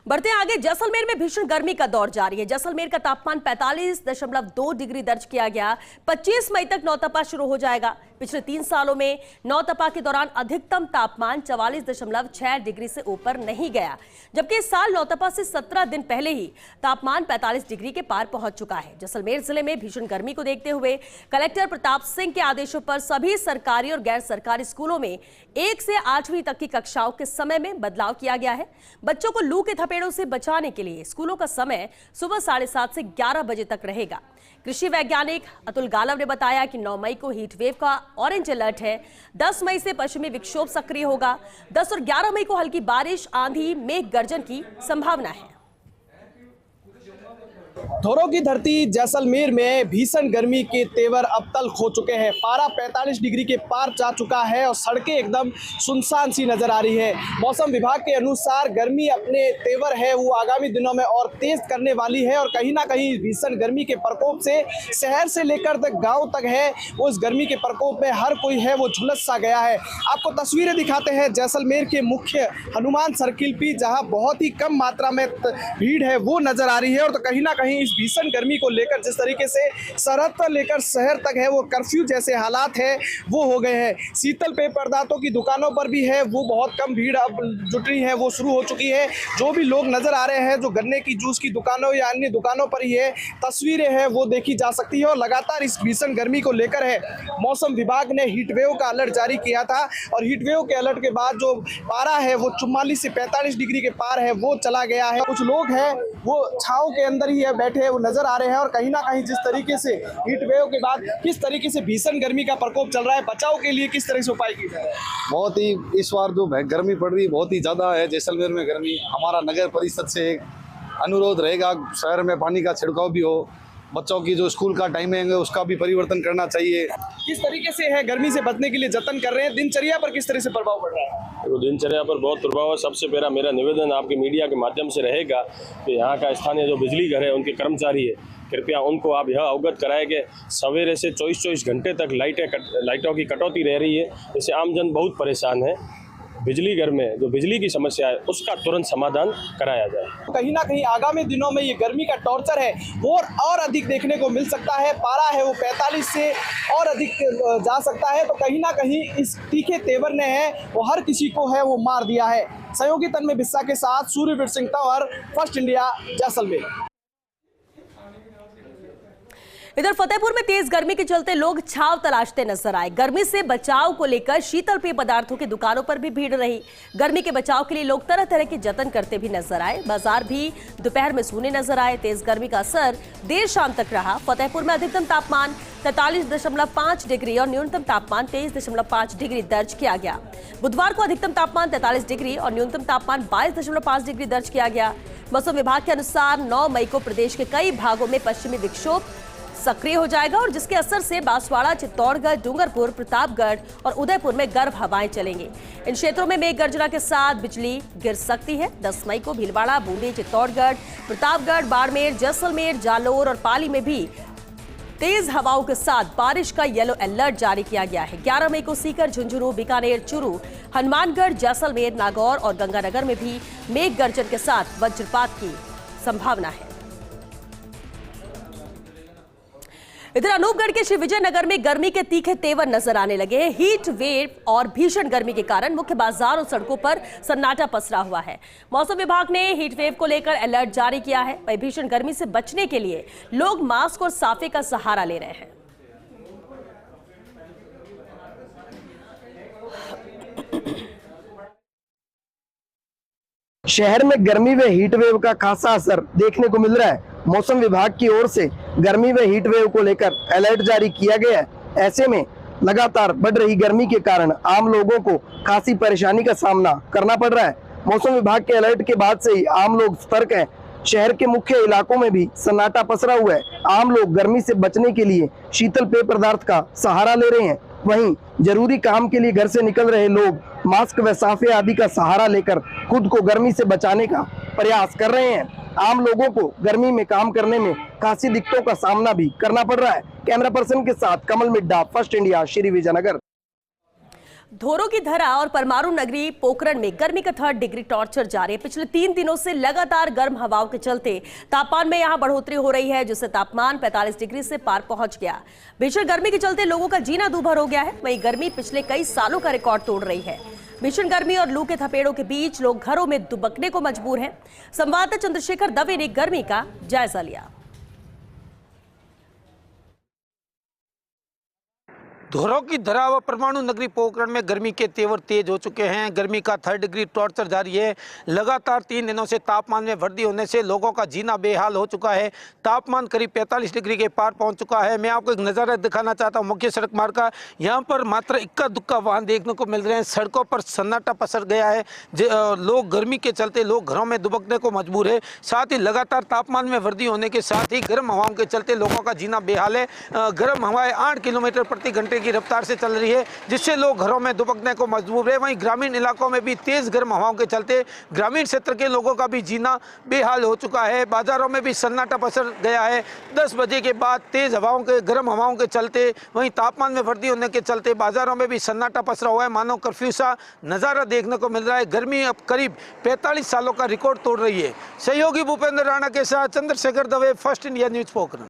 बढ़ते आगे, जैसलमेर में भीषण गर्मी का दौर जारी है। जैसलमेर का तापमान 45.2 डिग्री दर्ज किया गया। 25 मई तक नौतपा शुरू हो जाएगा। पिछले 3 सालों में नौतपा के दौरान अधिकतम तापमान 44.6 डिग्री से ऊपर नहीं गया, जबकि इस साल नौतपा से 17 दिन पहले ही तापमान 45 डिग्री के पार पहुंच चुका है। जैसलमेर जिले में भीषण गर्मी को देखते हुए कलेक्टर प्रताप सिंह के आदेशों पर सभी सरकारी और गैर सरकारी स्कूलों में 1 से 8वीं तक की कक्षाओं के समय में बदलाव किया गया है। बच्चों को लू के थपेड़ों से बचाने के लिए स्कूलों का समय सुबह 7:30 से 11 बजे तक रहेगा। कृषि वैज्ञानिक अतुल गालव ने बताया कि 9 मई को हीट वेव का ऑरेंज अलर्ट है। 10 मई से पश्चिमी विक्षोभ सक्रिय होगा। 10 और 11 मई को हल्की बारिश, आंधी, मेघ गर्जन की संभावना है। धोरों की धरती जैसलमेर में भीषण गर्मी के तेवर अब तल्ख हो चुके हैं। पारा 45 डिग्री के पार जा चुका है और सड़कें एकदम सुनसान सी नजर आ रही है। मौसम विभाग के अनुसार गर्मी अपने तेवर है वो आगामी दिनों में और तेज करने वाली है और कहीं ना कहीं भीषण गर्मी के प्रकोप से शहर से लेकर तक गाँव तक है वो इस गर्मी के प्रकोप में हर कोई है वो झुलस सा गया है। आपको तस्वीरें दिखाते हैं जैसलमेर के मुख्य हनुमान सर्किल पे, जहाँ बहुत ही कम मात्रा में भीड़ है वो नजर आ रही है। और तो कहीं ना कहीं इस भीषण गर्मी को लेकर जिस तरीके से सरहद पर लेकर शहर तक है वो कर्फ्यू जैसे हालात है वो हो गए हैं। शीतल पेय पदार्थों की दुकानों पर भी है वो बहुत कम भीड़ अब जुट रही है, वो शुरू हो चुकी है। जो भी लोग नजर आ रहे हैं जो गन्ने की जूस की दुकानों या अन्य दुकानों पर ही है, तस्वीरें हैं वो देखी जा सकती है। और लगातार इस भीषण गर्मी को लेकर है मौसम विभाग ने हीटवेव का अलर्ट जारी किया था और हीटवेव के अलर्ट के बाद जो पारा है वो 44 से 45 डिग्री के पार है वो चला गया है। कुछ लोग हैं वो छांव के अंदर ही है बैठे वो नजर आ रहे हैं और कहीं ना कहीं जिस तरीके से हीट वेव के बाद किस तरीके से भीषण गर्मी का प्रकोप चल रहा है, बचाव के लिए किस तरह से उपाय किए जा रहे हैं। बहुत ही इस बार जो गर्मी पड़ रही है बहुत ही ज़्यादा है जैसलमेर में गर्मी। हमारा नगर परिषद से एक अनुरोध रहेगा शहर में पानी का छिड़काव भी हो, बच्चों की जो स्कूल का टाइमिंग है उसका भी परिवर्तन करना चाहिए। किस तरीके से है गर्मी से बचने के लिए जतन कर रहे हैं, दिनचर्या पर किस तरह से प्रभाव पड़ रहा है? तो दिनचर्या पर बहुत प्रभाव है। सबसे पहला मेरा निवेदन आपके मीडिया के माध्यम से रहेगा कि यहाँ का स्थानीय जो बिजली घर है उनके कर्मचारी है, कृपया उनको आप यह अवगत कराएं कि सवेरे से 24 घंटे तक लाइटों की कटौती रह रही है, इससे आमजन बहुत परेशान है। बिजली घर में जो बिजली की समस्या है उसका तुरंत समाधान कराया जाए। कहीं ना कहीं आगामी दिनों में ये गर्मी का टॉर्चर है वो और अधिक देखने को मिल सकता है। पारा है वो 45 से और अधिक जा सकता है। तो कहीं ना कहीं इस तीखे तेवर ने है वो हर किसी को है वो मार दिया है। सहयोगी तन्मय बिस्सा के साथ सूर्यवीर सिंह तंवर, फर्स्ट इंडिया, जैसलमेर। इधर फतेहपुर में तेज गर्मी के चलते लोग छांव तलाशते नजर आए। गर्मी से बचाव को लेकर शीतल पेय पदार्थों की दुकानों पर भी भीड़ रही। गर्मी के बचाव के लिए लोग तरह तरह के जतन करते भी नजर आए। बाजार भी दोपहर में सूने नजर आए। तेज गर्मी का असर देर शाम तक रहा। फतेहपुर में अधिकतम तापमान 43.5 डिग्री और न्यूनतम तापमान 23.5 डिग्री दर्ज किया गया। बुधवार को अधिकतम तापमान 43 डिग्री और न्यूनतम तापमान 22.5 डिग्री दर्ज किया गया। मौसम विभाग के अनुसार 9 मई को प्रदेश के कई भागों में पश्चिमी विक्षोभ सक्रिय हो जाएगा और जिसके असर से बांसवाड़ा, चित्तौड़गढ़, डूंगरपुर, प्रतापगढ़ और उदयपुर में गर्म हवाएं चलेंगी। इन क्षेत्रों में मेघ गर्जना के साथ बिजली गिर सकती है। 10 मई को भीलवाड़ा, बूंदी, चित्तौड़गढ़, प्रतापगढ़, बाड़मेर, जैसलमेर, जालोर और पाली में भी तेज हवाओं के साथ बारिश का येलो अलर्ट जारी किया गया है। 11 मई को सीकर, झुंझुनू, बीकानेर, चूरू, हनुमानगढ़, जैसलमेर, नागौर और गंगानगर में भी मेघ गर्जन के साथ वज्रपात की संभावना है। इधर अनूपगढ़ के श्री विजयनगर में गर्मी के तीखे तेवर नजर आने लगे हैं। हीट वेव और भीषण गर्मी के कारण मुख्य बाजार और सड़कों पर सन्नाटा पसरा हुआ है। मौसम विभाग ने हीट वेव को लेकर अलर्ट जारी किया है। वहीं भीषण गर्मी से बचने के लिए लोग मास्क और साफे का सहारा ले रहे हैं। शहर में गर्मी व हीट वेव का खासा असर देखने को मिल रहा है। मौसम विभाग की ओर से गर्मी व हीट वेव को लेकर अलर्ट जारी किया गया है। ऐसे में लगातार बढ़ रही गर्मी के कारण आम लोगों को खासी परेशानी का सामना करना पड़ रहा है। मौसम विभाग के अलर्ट के बाद से ही आम लोग सतर्क हैं। शहर के मुख्य इलाकों में भी सन्नाटा पसरा हुआ है। आम लोग गर्मी से बचने के लिए शीतल पेय पदार्थ का सहारा ले रहे हैं। वहीं जरूरी काम के लिए घर से निकल रहे लोग मास्क व साफे आदि का सहारा लेकर खुद को गर्मी से बचाने का प्रयास कर रहे हैं। आम लोगों को गर्मी में काम करने में खासी दिक्कतों का सामना भी करना पड़ रहा है। कैमरा पर्सन के साथ कमल मिड्डा, फर्स्ट इंडिया, श्री विजयनगर। धोरो की धरा और परमाणु नगरी पोखरण में गर्मी का 3rd डिग्री टॉर्चर जारी है। पिछले 3 दिनों से लगातार गर्म हवाओं के चलते तापमान में यहां बढ़ोतरी हो रही है, जिससे तापमान 45 डिग्री से पार पहुंच गया। भीषण गर्मी के चलते लोगों का जीना दूभर हो गया है। वहीं गर्मी पिछले कई सालों का रिकॉर्ड तोड़ रही है। भीषण गर्मी और लू के थपेड़ों के बीच लोग घरों में दुबकने को मजबूर हैं। संवाददाता चंद्रशेखर दवे ने गर्मी का जायजा लिया। धोरो की धरा व परमाणु नगरी पोखरण में गर्मी के तेवर तेज हो चुके हैं। गर्मी का 3rd डिग्री टॉर्चर जारी है। लगातार 3 दिनों से तापमान में वृद्धि होने से लोगों का जीना बेहाल हो चुका है। तापमान करीब 45 डिग्री के पार पहुंच चुका है। मैं आपको एक नज़ारा दिखाना चाहता हूं मुख्य सड़क मार्ग का। यहाँ पर मात्र इक्का दुक्का वाहन देखने को मिल रहे हैं। सड़कों पर सन्नाटा पसर गया है। लोग गर्मी के चलते लोग घरों में दुबकने को मजबूर है। साथ ही लगातार तापमान में वृद्धि होने के साथ ही गर्म हवाओं के चलते लोगों का जीना बेहाल है। गर्म हवाएं 8 किलोमीटर प्रति घंटे की रफ्तार से चल रही है, जिससे लोग घरों में दुबकने को मजबूर है। वहीं ग्रामीण इलाकों में भी तेज गर्म हवाओं के चलते ग्रामीण क्षेत्र के लोगों का भी जीना बेहाल हो चुका है। बाजारों में भी सन्नाटा पसर गया है। 10 बजे के बाद तेज हवाओं के गर्म हवाओं के चलते, वहीं तापमान में वृद्धि होने के चलते बाजारों में भी सन्नाटा पसरा हुआ है। मानो कर्फ्यू सा नजारा देखने को मिल रहा है। गर्मी अब करीब 45 सालों का रिकॉर्ड तोड़ रही है। सहयोगी भूपेंद्र राणा के साथ Chandrashekhar Dave, first India news Pokhran.